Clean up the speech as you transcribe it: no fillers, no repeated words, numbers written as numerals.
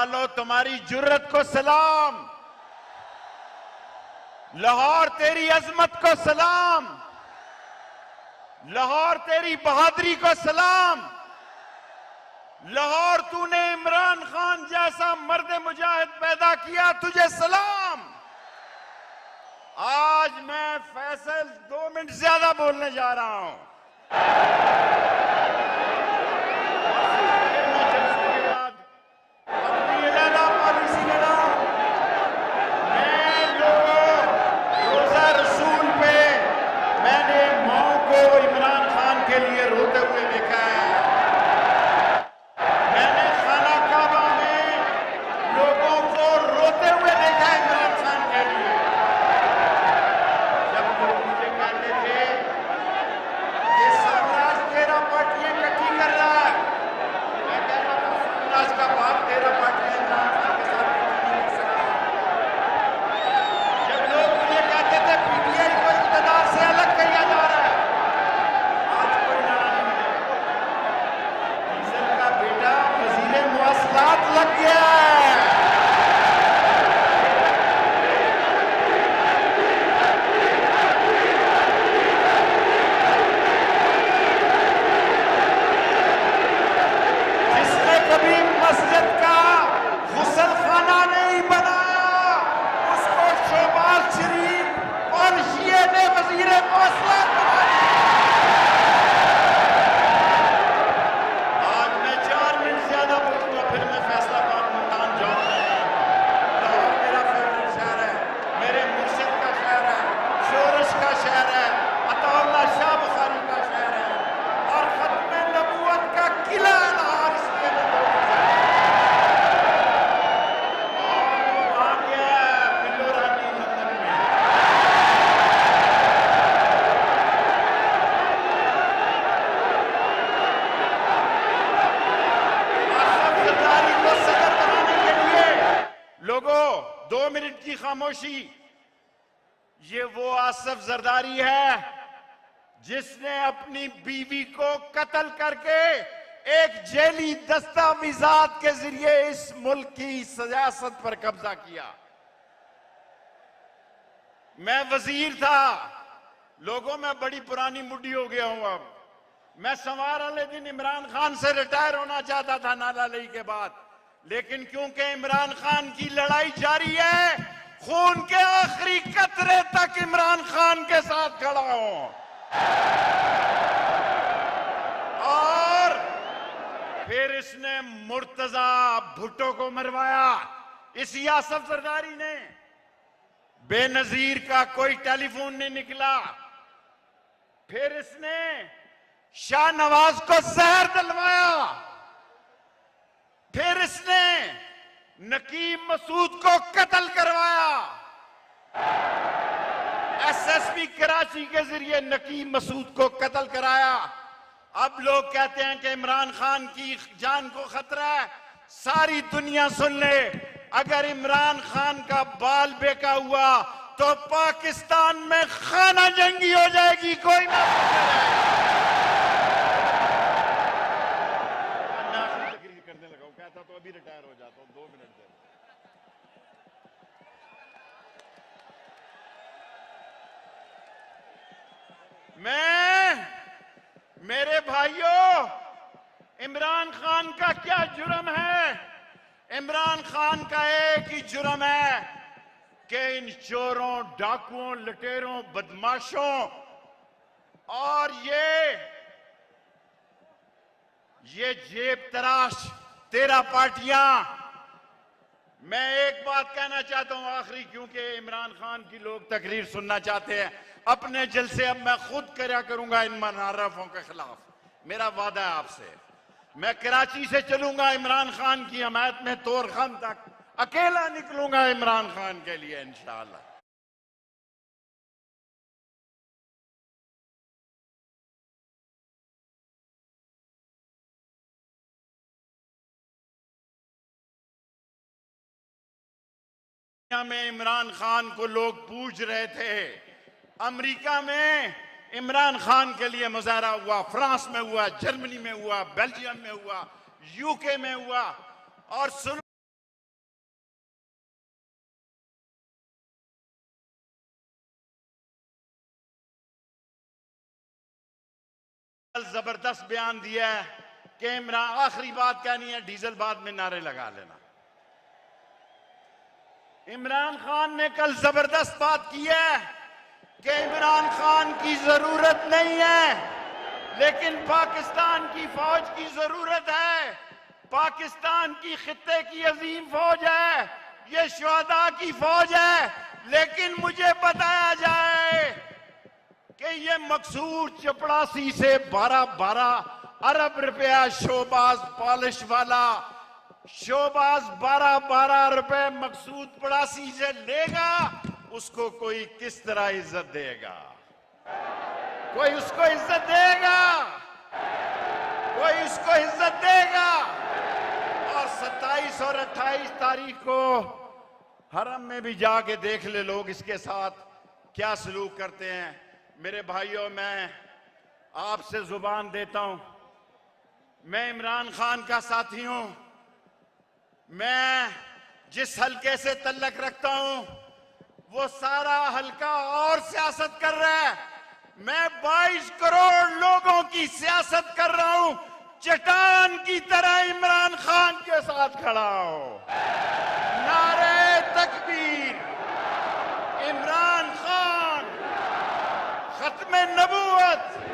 वालों, तुम्हारी जुर्रत को सलाम, लाहौर तेरी अजमत को सलाम, लाहौर तेरी बहादुरी को सलाम, लाहौर तूने इमरान खान जैसा मर्द मुजाहिद पैदा किया, तुझे सलाम। आज मैं फैसल 2 मिनट ज्यादा बोलने जा रहा हूं। लोगों, 2 मिनट की खामोशी। ये वो आसिफ जरदारी है जिसने अपनी बीवी को कत्ल करके एक जेली दस्तावेजात के जरिए इस मुल्क की सियासत पर कब्जा किया। मैं वजीर था। लोगों, मैं बड़ी पुरानी मुड्डी हो गया हूं। अब मैं सवार वाले दिन इमरान खान से रिटायर होना चाहता था नाला लई के बाद, लेकिन क्योंकि इमरान खान की लड़ाई जारी है, खून के आखिरी कतरे तक इमरान खान के साथ खड़ा हूं। और फिर इसने मुर्तजा भुट्टो को मरवाया। इस आसिफ जरदारी ने, बेनजीर का कोई टेलीफोन नहीं निकला। फिर इसने शाहनवाज को जहर दिलवाया। फिर इसने नकीम मसूद को कत्ल करवाया। एसएसपी कराची के जरिए नकीम मसूद को कत्ल कराया। अब लोग कहते हैं कि इमरान खान की जान को खतरा है। सारी दुनिया सुन ले, अगर इमरान खान का बाल बेका हुआ तो पाकिस्तान में खाना जंगी हो जाएगी। कोई ना करने लगा, कहता तो अभी रिटायर हो जाता हूं, 2 मिनट दे। मेरे भाइयों, इमरान खान का क्या जुर्म है? इमरान खान का एक ही जुर्म है कि इन चोरों, डाकुओं, लुटेरों, बदमाशों और ये जेब तराश 13 पार्टियां। मैं एक बात कहना चाहता हूं आखिरी, क्योंकि इमरान खान की लोग तकरीर सुनना चाहते हैं। अपने जलसे अब मैं खुद करा करूंगा इन मुनारफों के खिलाफ। मेरा वादा है आपसे, मैं कराची से चलूंगा इमरान खान की हमायत में तोरखम तक, अकेला निकलूंगा इमरान खान के लिए इंशाअल्लाह। में इमरान खान को लोग पूछ रहे थे। अमेरिका में इमरान खान के लिए मुजाहरा हुआ, फ्रांस में हुआ, जर्मनी में हुआ, बेल्जियम में हुआ, यूके में हुआ। और सुन जबरदस्त बयान दिया है कि इमरान, आखिरी बात कहनी है, डीजल बाद में नारे लगा लेना। इमरान खान ने कल जबरदस्त बात की है कि इमरान खान की जरूरत नहीं है, लेकिन पाकिस्तान की फौज की जरूरत है। पाकिस्तान की खित्ते की अजीम फौज है, ये शुहदा की फौज है, लेकिन मुझे बताया जाए कि ये मकसूद चपड़ासी से 12 अरब रुपया शोबाज पॉलिश वाला शोबाज 12 रुपए मकसूद पड़ासी से लेगा, उसको कोई किस तरह इज्जत देगा? कोई उसको इज्जत देगा? कोई उसको इज्जत देगा? और 27 और 28 तारीख को हरम में भी जाके देख ले लोग इसके साथ क्या सलूक करते हैं। मेरे भाइयों, मैं आपसे जुबान देता हूं, मैं इमरान खान का साथी हूं। मैं जिस हलके से तल्लक रखता हूं वो सारा हलका और सियासत कर रहा है। मैं 22 करोड़ लोगों की सियासत कर रहा हूं, चट्टान की तरह इमरान खान के साथ खड़ा हूं। नारे तकबीर, इमरान खान, खत्मे नबूवत।